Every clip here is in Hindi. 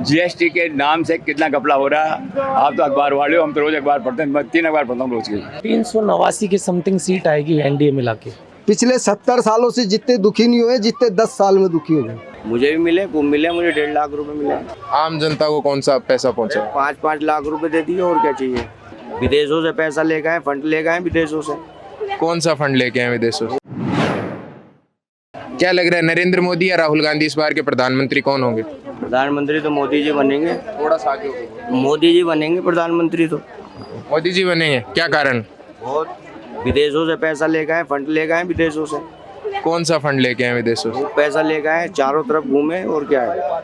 जीएसटी के नाम से कितना घपला हो रहा है। आप तो अखबार वाले हो, हम तो रोज अखबार पढ़ते हैं, मैं 3 अखबार पढ़ता हूँ रोज की। 389 की समथिंग सीट आएगी एनडीए मिला के। पिछले 70 सालों से जितने दुखी नहीं हुए जितने 10 साल में दुखी हुए। मुझे भी मिले, खूब मिले, मुझे 1.5 लाख रुपए मिले। आम जनता को कौन सा पैसा पहुंचा? 5-5 लाख रुपए दे दिए, और क्या चाहिए। विदेशों से पैसा लेके आए, फंड लेके आए विदेशों से। कौन सा फंड लेके आए विदेशों से? क्या लग रहा है, नरेंद्र मोदी या राहुल गांधी इस बार के प्रधानमंत्री कौन होंगे? प्रधानमंत्री तो मोदी जी बनेंगे। थोड़ा सा आगे होगा। मोदी जी बनेंगे प्रधानमंत्री तो। मोदी जी बनेंगे, क्या कारण? बहुत विदेशों से पैसा लेके आए, फंड लेके आए विदेशों से। कौन सा फंड लेके आए विदेशों से? वो पैसा लेके आए, चारों तरफ घूमे, और क्या है।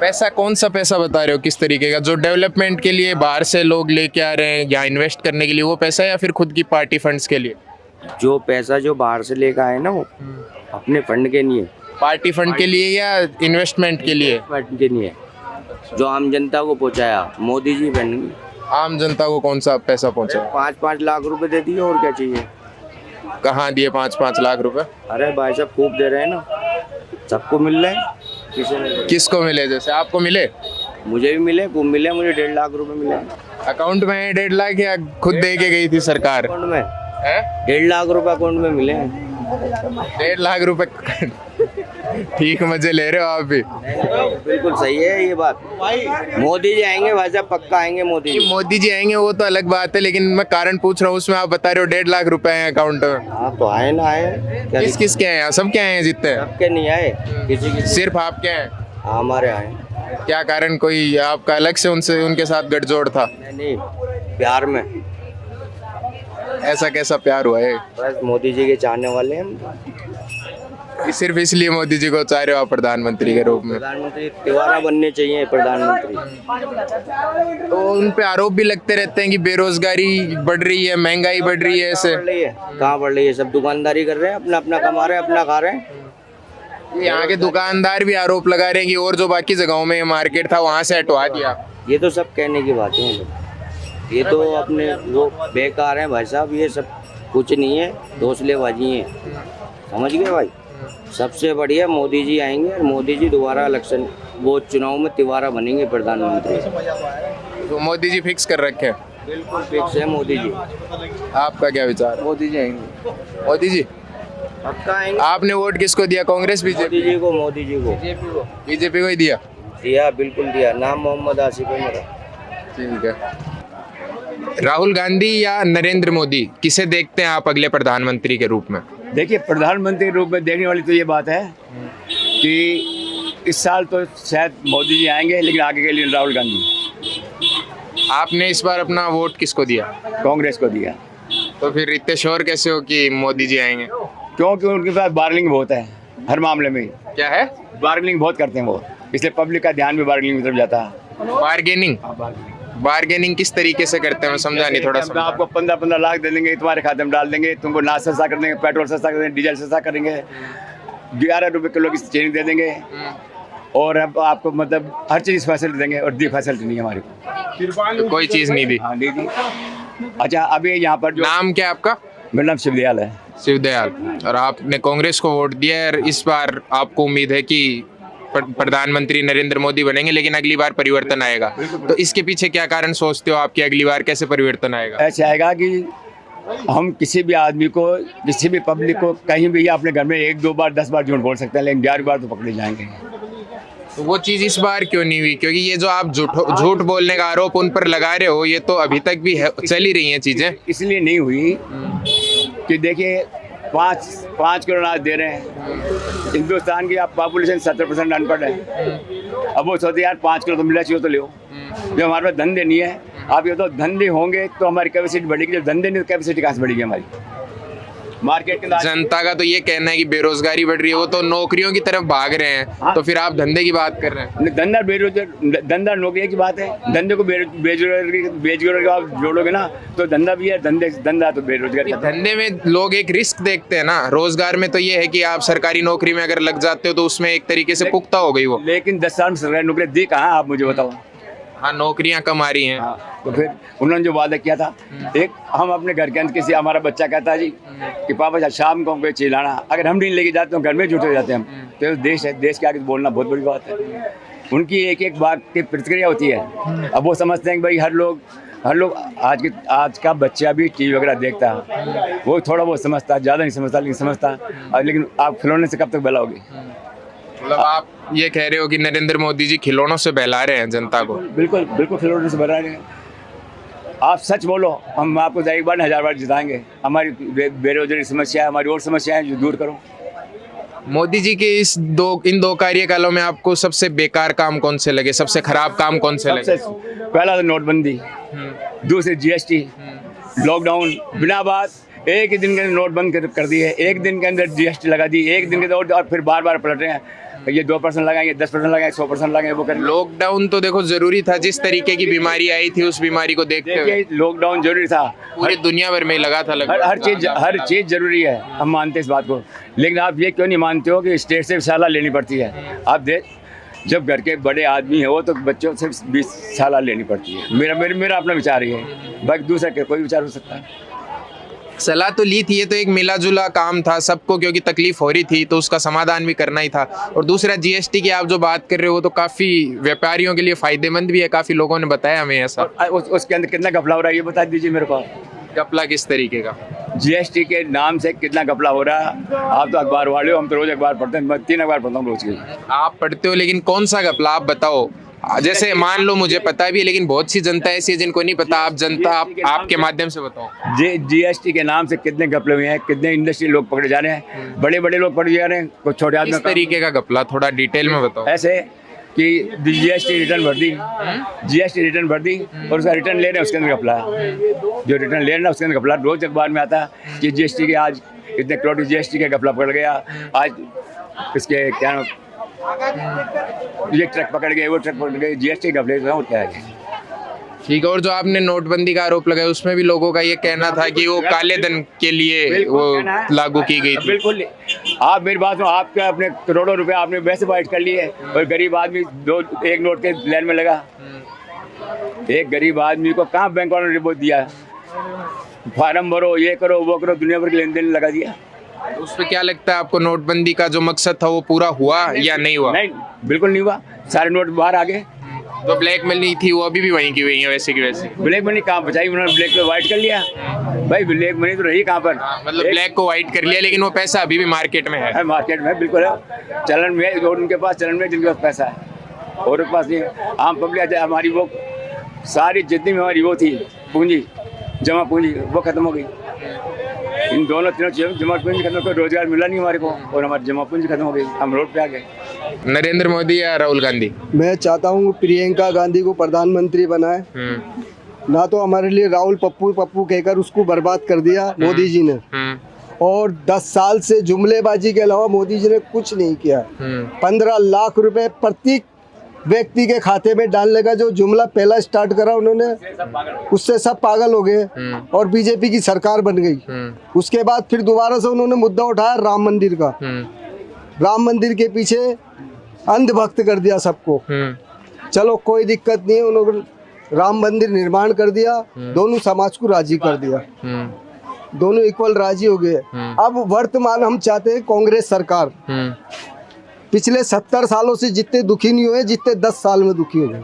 पैसा कौन सा पैसा बता रहे हो, किस तरीके का? जो डेवलपमेंट के लिए बाहर से लोग लेके आ रहे हैं या इन्वेस्ट करने के लिए वो पैसा, या फिर खुद की पार्टी फंड्स के लिए? जो पैसा जो बाहर से लेके आए ना, वो अपने फंड के लिए, पार्टी फंड के लिए या इन्वेस्टमेंट के लिए? फंड के लिए जो आम जनता को पहुंचाया मोदी जी बनेंगे। आम जनता को कौन सा पैसा पहुंचा? 5-5 लाख रुपए दे दिए, और क्या चाहिए। कहाँ दिए 5-5 लाख रुपए? अरे भाई साहब खूब दे रहे हैं ना, सबको मिल रहे हैं। किसी ने किसको मिले? जैसे आपको मिले? मुझे भी मिले, खूब मिले, मुझे 1.5 लाख रुपए मिले। अकाउंट में 1.5 लाख या खुद दे के गई थी सरकार? अकाउंट में है? 1.5 लाख रुपए अकाउंट में मिले हैं। 1.5 लाख रुपए ठीक मजे ले रहे हो आप भी। बिल्कुल सही है ये बात। मोदी जी आएंगे भाई साहब, पक्का आएंगे मोदी जी। मोदी जी आएंगे वो तो अलग बात है, लेकिन मैं कारण पूछ रहा हूँ, उसमें आप बता रहे हो 1.5 लाख रुपए हैं अकाउंट में। हाँ तो आए ना आए, किस किस के हैं? सब क्या हैं जितने? सबके नहीं आए, किसी सिर्फ आपके हैं? हाँ, हमारे आए। क्या कारण, कोई आपका अलग से उनसे उनके साथ गठजोड़ था? नहीं, प्यार में। ऐसा कैसा प्यार हुआ है? बस मोदी जी के चाहने वाले हैं हम। सिर्फ इसलिए मोदी जी को चाह रहे हो आप प्रधानमंत्री के रूप में? प्रधानमंत्री तिवारा बनने चाहिए प्रधानमंत्री। तो उन पे आरोप भी लगते रहते हैं कि बेरोजगारी बढ़ रही है, महंगाई बढ़ रही है, ऐसे। बढ़ रही है, कहाँ बढ़ रही है। सब दुकानदारी कर रहे हैं, अपना अपना कमा रहे हैं, अपना खा रहे हैं। यहाँ के दुकानदार भी आरोप लगा रहे हैं कि और जो बाकी जगहों में मार्केट था वहाँ से हटवा दिया। ये तो सब कहने की बातें हैं, ये तो अपने वो बेकार हैं भाई साहब। ये सब कुछ नहीं है, घोंसलेबाजी है, समझ गए भाई। सबसे बढ़िया मोदी जी आएंगे, और मोदी जी दोबारा इलेक्शन वो चुनाव में तिवारा बनेंगे प्रधानमंत्री। तो मोदी जी फिक्स कर रखे हैं? बिल्कुल फिक्स है मोदी जी। आपका क्या विचार? मोदी जी आएंगे, मोदी जी पक्का आएंगे। आपने वोट किसको दिया, कांग्रेस बीजेपी? मोदी जी को, मोदी जी को। बीजेपी को ही दिया? दिया, बिल्कुल दिया। नाम मोहम्मद आसिफ है मेरा। ठीक है। राहुल गांधी या नरेंद्र मोदी, किसे देखते हैं आप अगले प्रधानमंत्री के रूप में? देखिए, प्रधानमंत्री के रूप में देखने वाली तो ये बात है कि इस साल तो शायद मोदी जी आएंगे, लेकिन आगे के लिए राहुल गांधी। आपने इस बार अपना वोट किसको दिया? कांग्रेस को दिया। तो फिर इतने श्योर कैसे हो कि मोदी जी आएंगे? क्योंकि उनके पास बार्गेनिंग बहुत है हर मामले में। क्या है? बार्गेनिंग बहुत करते हैं वो, इसलिए पब्लिक का ध्यान भी बार्गेनिंग की तरफ जाता है। बार्गेनिंग? बार्गेनिंग किस तरीके से करते हैं, मैं समझा नहीं, थोड़ा हम आपको 15-15 लाख दे देंगे, तुम्हारे खाते में डाल देंगे, तुमको नाश सस्ता कर देंगे, पेट्रोल सस्ता कर देंगे, डीजल सस्ता करेंगे, 11 रुपये किलो की चीनी दे देंगे, और अब आपको मतलब हर चीज़ फैसिलिटी देंगे। और दी फैसिलिटी नहीं है हमारे को, तो कोई चीज़ नहीं दी? हाँ नहीं दी। अच्छा, अभी यहाँ पर जो नाम क्या आपका? मेरा नाम शिवदयाल है। शिवदयाल। और आपने कांग्रेस को वोट दिया है, और इस बार आपको उम्मीद है कि प्रधानमंत्री नरेंद्र मोदी बनेंगे, लेकिन अगली बार परिवर्तन आएगा। तो इसके पीछे क्या कारण सोचते हो आप कि अगली बार कैसे परिवर्तन आएगा? ऐसे आएगा कि हम किसी भी आदमी को, किसी भी पब्लिक को कहीं भी या अपने घर में 1-2 बार 10 बार झूठ बोल सकते हैं, लेकिन 11 बार तो पकड़े जाएंगे। तो वो चीज़ इस बार क्यों नहीं हुई? क्योंकि ये जो आप झूठ बोलने का आरोप उन पर लगा रहे हो, ये तो अभी तक भी चल ही रही हैं चीज़ें। इसलिए नहीं हुई कि देखिए 5 किलो अनाज दे रहे हैं। हिंदुस्तान की आप पॉपुलेशन 70% अनपढ़ है। अब वो सोचते यार 5 किलो तो मिलना चाहिए तो ले। जब हमारे पास धंधे नहीं है, आप ये तो धंधे होंगे तो हमारी कैपेसिटी बढ़ेगी, जब धंधे नहीं तो कैपेसिटी कहाँ से बढ़ेगी हमारी? मार्केट के जनता का तो ये कहना है कि बेरोजगारी बढ़ रही है, वो तो नौकरियों की तरफ भाग रहे हैं। हाँ। तो फिर आप धंधे की बात कर रहे हैं? धंधा बेरोजगार, धंधा नौकरी की बात है। धंधे को बेरोजगार आप जोड़ोगे ना तो धंधा भी है, धंधा तो बेरोजगार। धंधे में लोग एक रिस्क देखते हैं ना, रोजगार में तो ये है कि आप सरकारी नौकरी में अगर लग जाते हो तो उसमें एक तरीके से पुख्ता हो गई वो। लेकिन 10 साल में सरकारी नौकरी दी कहाँ, आप मुझे बताओ। हाँ, नौकरियां कम आ रही हैं। हाँ, तो फिर उन्होंने जो वादा किया था, एक हम अपने घर के अंदर किसी हमारा बच्चा कहता है जी कि पापा शाम को हमको चिल्लाना, अगर हम नहीं लेके जाते तो घर में जुटे जाते हैं हम। तो देश है, देश के आगे बोलना बहुत बड़ी बात है। उनकी एक एक बात की प्रतिक्रिया होती है। अब वो समझते हैं कि भाई हर लोग आज का बच्चा भी टीवी वगैरह देखता है, वो थोड़ा बहुत समझता है, ज़्यादा नहीं समझता लेकिन समझता है। लेकिन आप खिलौने से कब तक बहलाओगे? मतलब आप ये कह रहे हो कि नरेंद्र मोदी जी खिलौनों से बहला रहे हैं जनता को? बिल्कुल बिल्कुल खिलौने से बहला रहे हैं। आप सच बोलो, हम आपको एक बार 1000 बार जिताएंगे। हमारी बेरोजगारी समस्या है, हमारी और समस्या है जो दूर करो। मोदी जी के इन दो कार्यकालों में आपको सबसे बेकार काम कौन से लगे, सबसे खराब काम कौन से लगे? सबसे पहला तो नोटबंदी, दूसरे जीएसटी, लॉकडाउन, बिना बात एक ही दिन के अंदर नोट बंद कर दिए, एक दिन के अंदर जीएसटी लगा दी, एक दिन के अंदर, और फिर बार बार पलट रहे हैं। ये 2% लगाएंगे, 10% लगाएंगे, 100% लगाएंगे, वो करें। लॉकडाउन तो देखो जरूरी था, जिस तरीके की बीमारी आई थी उस बीमारी को देखते हुए देखिए लॉकडाउन जरूरी था, पूरी दुनिया भर में लगा था लगभग। हर चीज़ जरूरी है, हम मानते हैं इस बात को। लेकिन आप ये क्यों नहीं मानते हो कि स्टेट से सलाह लेनी पड़ती है? आप जब घर के बड़े आदमी है वो तो बच्चों से 20 सलाह लेनी पड़ती है। मेरा अपना विचार ही है, बाकी दूसरा कोई विचार हो सकता है। सलाह तो ली थी, ये तो एक मिला जुला काम था सबको, क्योंकि तकलीफ हो रही थी तो उसका समाधान भी करना ही था। और दूसरा जीएसटी की आप जो बात कर रहे हो वो तो काफ़ी व्यापारियों के लिए फायदेमंद भी है, काफ़ी लोगों ने बताया हमें ऐसा। उसके अंदर कितना घपला हो रहा है ये बता दीजिए मेरे को। घपला किस तरीके का? जीएसटी के नाम से कितना घपला हो रहा है? आप तो अखबार वाले हो, हम तो रोज अखबार पढ़ते हैं, मैं 3 अखबार पढ़ता हूँ रोज की। आप पढ़ते हो, लेकिन कौन सा घपला आप बताओ। जैसे मान लो मुझे पता भी है, लेकिन बहुत सी जनता ऐसी है जिनको नहीं पता। आपके माध्यम से बताओ। जीएसटी के नाम से कितने घपले हुए हैं, कितने इंडस्ट्री लोग पकड़े जा रहे हैं, बड़े बड़े लोग पकड़े जा रहे हैं, कुछ छोटे आदमी। किस तरीके का घपला, थोड़ा डिटेल में बताओ। ऐसे कि जीएसटी रिटर्न भर दी, जीएसटी रिटर्न भर दी और उसका रिटर्न ले रहे हैं, उसके अंदर घपला है। जो रिटर्न ले रहे हैं उसके अंदर घपला। रोज अखबार में आता है कि जीएसटी के आज इतने करोड़ जीएसटी के घपला पकड़ गया, आज इसके क्या ये ट्रक पकड़ गए, वो ट्रक पकड़ गए, जीएसटी घपले और क्या है। ठीक है। और जो आपने नोटबंदी का आरोप लगाया उसमें भी लोगों का ये कहना था कि वो काले धन के लिए वो लागू की गई थी। बिल्कुल। आप मेरी बात सुनो, आपके अपने करोड़ों रुपए आपने वैसे बाइट कर लिए और गरीब आदमी एक नोट के लाइन में लगा। एक गरीब आदमी को कहाँ बैंक वालों ने रिपोर्ट दिया? फार्म भरो, ये करो, वो करो, दुनिया भर के लेन देन लगा दिया। तो उस पर क्या लगता है आपको, नोटबंदी का जो मकसद था वो पूरा हुआ या नहीं हुआ? नहीं, बिल्कुल नहीं हुआ। सारे नोट बाहर आ गए। जो ब्लैक मनी थी वो अभी भी वहीं की वहीं है, वैसे की वैसे। ब्लैक मनी कहाँ बचाई उन्होंने? ब्लैक को व्हाइट कर लिया। भाई ब्लैक मनी तो रही कहाँ पर? मतलब ब्लैक को व्हाइट कर लिया, लेकिन वो पैसा अभी भी मार्केट में है। मार्केट में बिल्कुल है, चलन में। और उनके पास चलन में जिनके पास पैसा है, और उनके पास नहीं। आम पब्लिक हमारी वो सारी जितनी भी हमारी वो थी पूंजी, जमा पूंजी, वो खत्म हो गई। इन दोनों तीनों चीज़ों जमा पूंजी खत्म, कोई रोजगार मिला नहीं हमारे को, और हमारी जमा पूंजी खत्म हो गई, हम रोड पे आ गए। नरेंद्र मोदी या राहुल गांधी? मैं चाहता हूँ प्रियंका गांधी को प्रधानमंत्री बनाए। ना तो हमारे लिए राहुल पप्पू पप्पू कहकर उसको बर्बाद कर दिया मोदी जी ने, और 10 साल से जुमलेबाजी के अलावा मोदी जी ने कुछ नहीं किया। 15 लाख रुपए प्रत्येक व्यक्ति के खाते में डालने का जो जुमला पहला स्टार्ट करा उन्होंने, उससे सब पागल हो गए और बीजेपी की सरकार बन गई। उसके बाद फिर दोबारा से उन्होंने मुद्दा उठाया राम मंदिर का। राम मंदिर के पीछे अंधभक्त कर दिया सबको। चलो कोई दिक्कत नहीं है, उन्होंने राम मंदिर निर्माण कर दिया, दोनों समाज को राजी कर दिया, दोनों इक्वल राजी हो गए। अब वर्तमान हम चाहते हैं कांग्रेस सरकार। पिछले 70 सालों से जितने दुखी नहीं हुए जितने 10 साल में दुखी हो गए।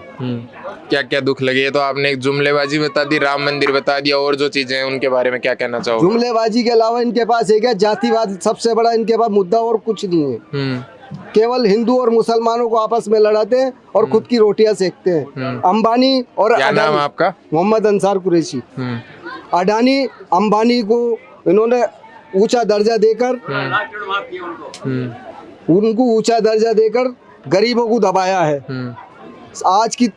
क्या क्या दुख लगे? तो आपने एक जुमलेबाजी बता दी, राम मंदिर बता दिया, और जो चीजें हैं उनके बारे में क्या कहना चाहोगे? जुमलेबाजी के अलावा इनके पास एक है जातिवाद, सबसे बड़ा इनके पास मुद्दा, और कुछ नहीं है। केवल हिंदू और मुसलमानों को आपस में लड़ाते हैं और खुद की रोटियां सेकते हैं। अंबानी और क्या नाम है आपका? मोहम्मद अंसार कुरैशी। अडानी अंबानी को इन्होंने ऊंचा दर्जा देकर, उनको ऊंचा दर्जा देकर गरीबों को दबाया है। आज की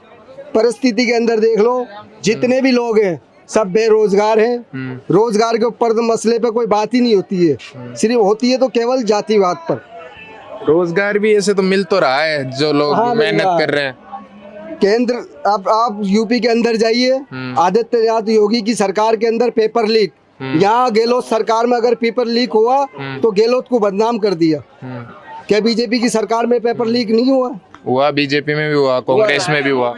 परिस्थिति के अंदर देख लो, जितने भी लोग हैं सब बेरोजगार हैं। रोजगार के ऊपर मसले पे कोई बात ही नहीं होती है, सिर्फ होती है तो केवल जातिवाद पर। रोजगार भी ऐसे तो मिल तो रहा है, जो लोग मेहनत कर रहे हैं। केंद्र, आप यूपी के अंदर जाइए, आदित्यनाथ योगी की सरकार के अंदर पेपर लीक, यहाँ गहलोत सरकार में अगर पेपर लीक हुआ तो गहलोत को बदनाम कर दिया। क्या बीजेपी की सरकार में पेपर लीक नहीं हुआ? हुआ, बीजेपी में भी हुआ, कांग्रेस में भी हुआ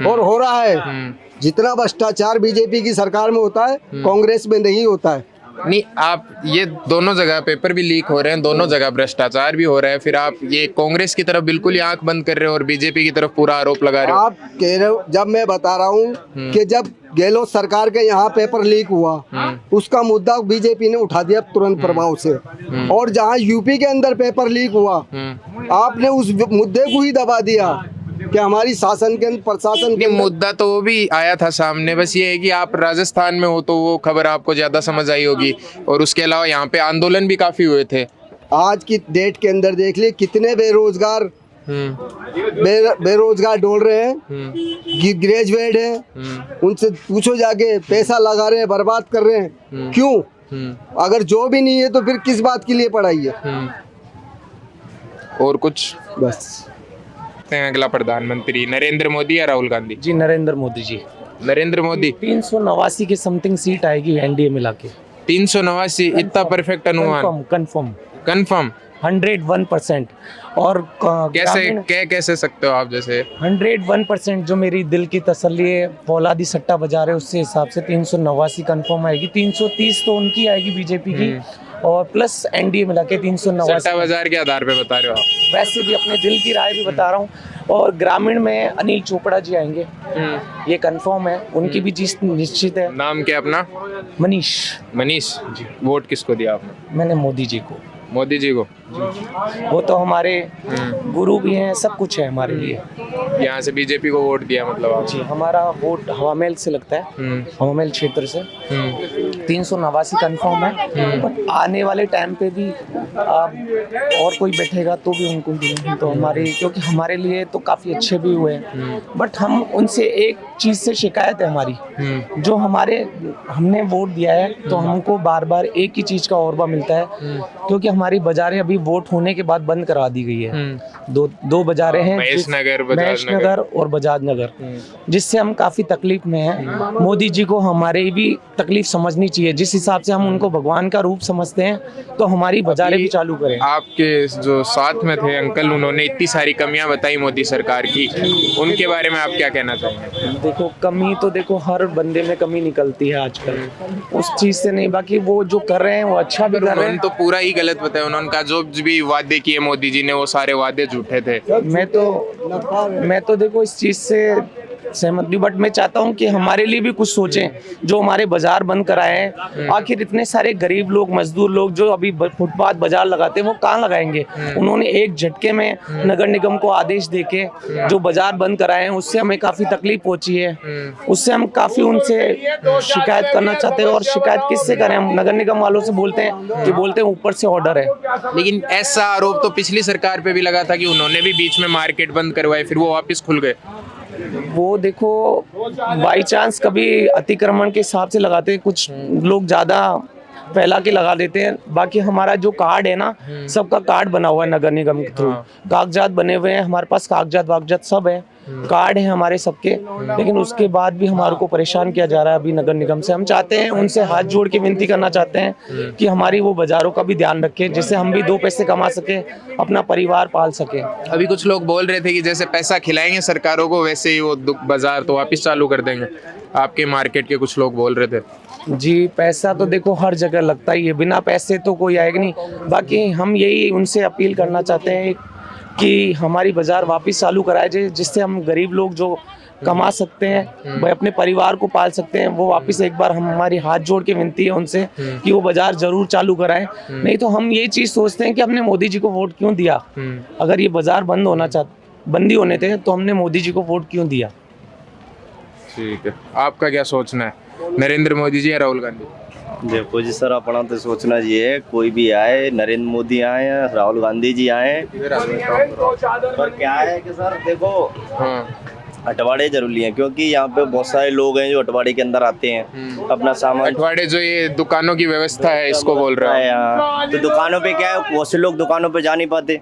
और हो रहा है। जितना भ्रष्टाचार बीजेपी की सरकार में होता है कांग्रेस में नहीं होता है। नहीं, आप ये दोनों जगह पेपर भी लीक हो रहे हैं, दोनों जगह भ्रष्टाचार भी हो रहा है, फिर आप ये कांग्रेस की तरफ बिल्कुल ही आंख बंद कर रहे हो और बीजेपी की तरफ पूरा आरोप लगा रहे हो। आप कह रहे हो, जब मैं बता रहा हूँ कि जब गहलोत सरकार के यहाँ पेपर लीक हुआ उसका मुद्दा बीजेपी ने उठा दिया तुरंत प्रभाव से, और जहाँ यूपी के अंदर पेपर लीक हुआ आपने उस मुद्दे को ही दबा दिया कि हमारी शासन के प्रशासन के नहीं, मुद्दा तो वो भी आया था सामने, बस ये है कि आप राजस्थान में हो तो वो खबर आपको ज्यादा समझ आई होगी, और उसके अलावा यहाँ पे आंदोलन भी काफी हुए थे। आज की डेट के अंदर देख लिए कितने बेरोजगार बेरोजगार डोल रहे हैं, ग्रेजुएट हैं, उनसे पूछो जाके, पैसा लगा रहे हैं, बर्बाद कर रहे हैं, क्यों? अगर जो भी नहीं है तो फिर किस बात के लिए पढ़ाई है? और कुछ बस अगला प्रधानमंत्री नरेंद्र मोदी या राहुल गांधी? जी नरेंद्र मोदी जी। नरेंद्र मोदी। 389 के समथिंग सीट आएगी एनडीए मिला के। 389, इतना परफेक्ट अनुमान? कंफर्म 101%। और कैसे सकते हो आप? जैसे 101% जो मेरी दिल की तसल्ली है, फौलादी सट्टा बजा रहे उससे हिसाब से 389 कंफर्म आएगी। 330 तो उनकी आएगी बीजेपी की, और प्लस एनडीए मिला के 389। सट्टा बाजार के आधार पे बता रहे हो आप? वैसे भी अपने दिल की राय भी बता रहा हूँ। और ग्रामीण में अनिल चोपड़ा जी आएंगे, ये कंफर्म है, उनकी भी जीत निश्चित है। नाम क्या अपना? मनीष जी। वोट किसको दिया आपने? मैंने मोदी जी को। मोदी जी को? वो तो हमारे गुरु भी हैं, सब कुछ है हमारे लिए। यहाँ से बीजेपी को वोट दिया मतलब आप? जी, हमारा वोट हवामेल से लगता है, हवामेल क्षेत्र से। 389 कंफर्म है, बट आने वाले टाइम पे भी और कोई बैठेगा तो भी उनको देंगे, तो हमारे, क्योंकि हमारे लिए तो काफ़ी अच्छे भी हुए हैं, बट हम उनसे एक चीज़ से शिकायत है हमारी, जो हमने वोट दिया है तो हमको बार बार एक ही चीज़ का औरबा मिलता है, क्योंकि हमारी बाजारें अभी वोट होने के बाद बंद करा दी गई है। दो बाजारें हैं, महेश नगर और बजाज नगर, जिससे हम काफी तकलीफ में हैं। मोदी जी को हमारे भी तकलीफ समझनी चाहिए, जिस हिसाब से हम उनको भगवान का रूप समझते हैं, तो हमारी बाजारें भी चालू करें। आपके जो साथ में थे अंकल, उन्होंने इतनी सारी कमियां बताई मोदी सरकार की, उनके बारे में आप क्या कहना चाहेंगे? देखो, कमी तो देखो हर बंदे में कमी निकलती है आजकल, उस चीज से नहीं, बाकी वो जो कर रहे हैं वो अच्छा भी कर रहे हैं। तो पूरा ही गलत बताया उन्होंने कहा, जो भी वादे किए मोदी जी ने वो सारे वादे झूठे थे। मैं तो देखो इस चीज से सहमत भी, बट मैं चाहता हूं कि हमारे लिए भी कुछ सोचें। जो हमारे बाजार बंद कराए हैं, आखिर इतने सारे गरीब लोग, मजदूर लोग जो अभी फुटपाथ बाजार लगाते हैं, वो कहाँ लगाएंगे? उन्होंने एक झटके में नगर निगम को आदेश देके जो बाजार बंद कराए हैं, उससे हमें काफी तकलीफ पहुंची है, उससे हम काफी उनसे शिकायत करना चाहते हैं। और शिकायत किससे करें? हम नगर निगम वालों से बोलते हैं ऊपर से ऑर्डर है। लेकिन ऐसा आरोप तो पिछली सरकार पे भी लगा था कि उन्होंने भी बीच में मार्केट बंद करवाए, फिर वो वापस खुल गए। वो देखो, बाई चांस कभी अतिक्रमण के हिसाब से लगाते हैं, कुछ लोग ज्यादा फैला के लगा देते हैं। बाकी हमारा जो कार्ड है ना, सबका कार्ड बना हुआ है नगर निगम के थ्रू, कागजात बने हुए हैं हमारे पास, कागजात सब है, कार्ड है हमारे सबके, लेकिन उसके बाद भी हमारे को परेशान किया जा रहा है अभी नगर निगम से। हम चाहते हैं, उनसे हाथ जोड़ के विनती करना चाहते हैं कि हमारी वो बाजारों का भी ध्यान रखें, जिससे हम भी दो पैसे कमा सके, अपना परिवार पाल सके। अभी कुछ लोग बोल रहे थे कि जैसे पैसा खिलाएंगे सरकारों को, वैसे ही वो बाजार तो वापस चालू कर देंगे। आपके मार्केट के कुछ लोग बोल रहे थे। जी, पैसा तो देखो हर जगह लगता ही है, बिना पैसे तो कोई आएगा नहीं। बाकी हम यही उनसे अपील करना चाहते हैं कि हमारी बाजार वापस चालू कराए जाए, जिससे हम गरीब लोग जो कमा सकते हैं, भाई अपने परिवार को पाल सकते हैं, वो वापस एक बार हमारी हाथ जोड़ के विनती है उनसे कि वो बाजार जरूर चालू कराएं। नहीं तो हम ये चीज़ सोचते हैं कि हमने मोदी जी को वोट क्यों दिया? अगर ये बाजार बंदी होने थे तो हमने मोदी जी को वोट क्यों दिया? ठीक है, आपका क्या सोचना है, नरेंद्र मोदी जी या राहुल गांधी? देखो जी सर, अपना तो सोचना चाहिए, कोई भी आए, नरेंद्र मोदी आए या राहुल गांधी जी आए, पर क्या है कि सर देखो, हटवाड़े जरूरी हैं, क्योंकि यहाँ पे बहुत सारे लोग हैं जो हटवाड़े के अंदर आते हैं अपना सामान। हटवाड़े जो ये दुकानों की व्यवस्था है, इसको बोल रहा है यहाँ, तो दुकानों पे क्या है, बहुत से लोग दुकानों पे जा नहीं पाते,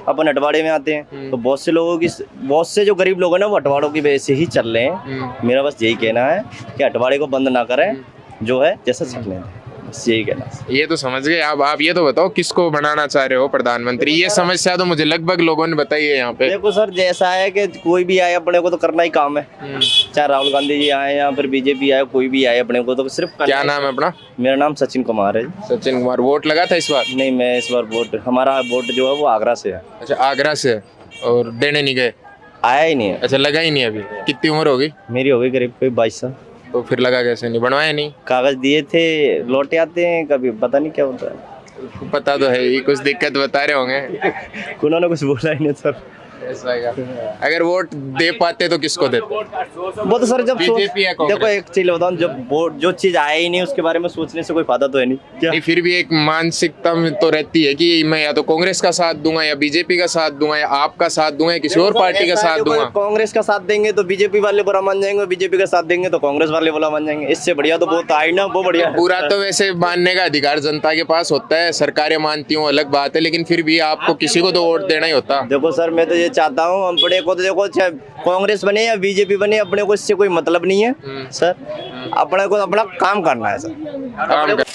अपन हटवाड़े में आते हैं, तो बहुत से जो गरीब लोग हैं ना, वो हटवाड़ों की वजह से ही चल रहे हैं। मेरा बस यही कहना है कि हटवाड़े को बंद ना करें, जो है जैसा चलने दें। बस यही कहना। ये तो समझ गए। अब आप ये तो बताओ किसको बनाना चाह रहे हो प्रधानमंत्री? ये समस्या तो मुझे लगभग लोगों ने बताई है यहाँ पे। देखो सर, जैसा है कि कोई भी आए अपने को तो करना ही काम है, चाहे राहुल गांधी जी आए या फिर बीजेपी आए, कोई भी आए अपने को तो सिर्फ क्या नाम है अपना? मेरा नाम सचिन कुमार है। सचिन कुमार। वोट लगा था इस बार? नहीं, मैं इस बार हमारा वोट जो है वो आगरा से है। अच्छा, आगरा से। और देने नहीं गए? आया ही नहीं है। अच्छा, लगा ही नहीं अभी। कितनी उम्र होगी? मेरी हो गई करीब कोई 22 साल। तो फिर लगा कैसे नहीं? बनवाया नहीं? कागज दिए थे, लौटे आते हैं कभी, पता नहीं क्या होता है। पता तो है, ये कुछ दिक्कत बता रहे होंगे। उन्होंने कुछ बोला ही नहीं सर। ऐसा है क्या? अगर वोट दे पाते तो किसको देते? वो तो सर जब बीजेपी या कांग्रेस? देखो एक चीज बताऊं, जब वोट जो चीज आया ही नहीं उसके बारे में सोचने से कोई फायदा तो है नहीं क्या? नहीं, फिर भी एक मानसिकता में तो रहती है कि मैं या तो कांग्रेस का साथ दूंगा या बीजेपी का साथ दूंगा या आपका साथ दूंगा या किसी और पार्टी का साथ दूंगा। कांग्रेस का साथ देंगे तो बीजेपी वाले बुरा मान जाएंगे, बीजेपी का साथ देंगे तो कांग्रेस वाले बुरा मान जाएंगे। इससे बढ़िया तो बहुत आई ना, वो बढ़िया है। पूरा तो वैसे मानने का अधिकार जनता के पास होता है, सरकारें मानती हूँ अलग बात है, लेकिन फिर भी आपको किसी को तो वोट देना ही होता। देखो सर, मैं तो ये चाहता हूँ अपने को तो देखो, चाहे कांग्रेस बने या बीजेपी बने, अपने को इससे कोई मतलब नहीं है सर। अपने को अपना काम करना है सर। काम कर-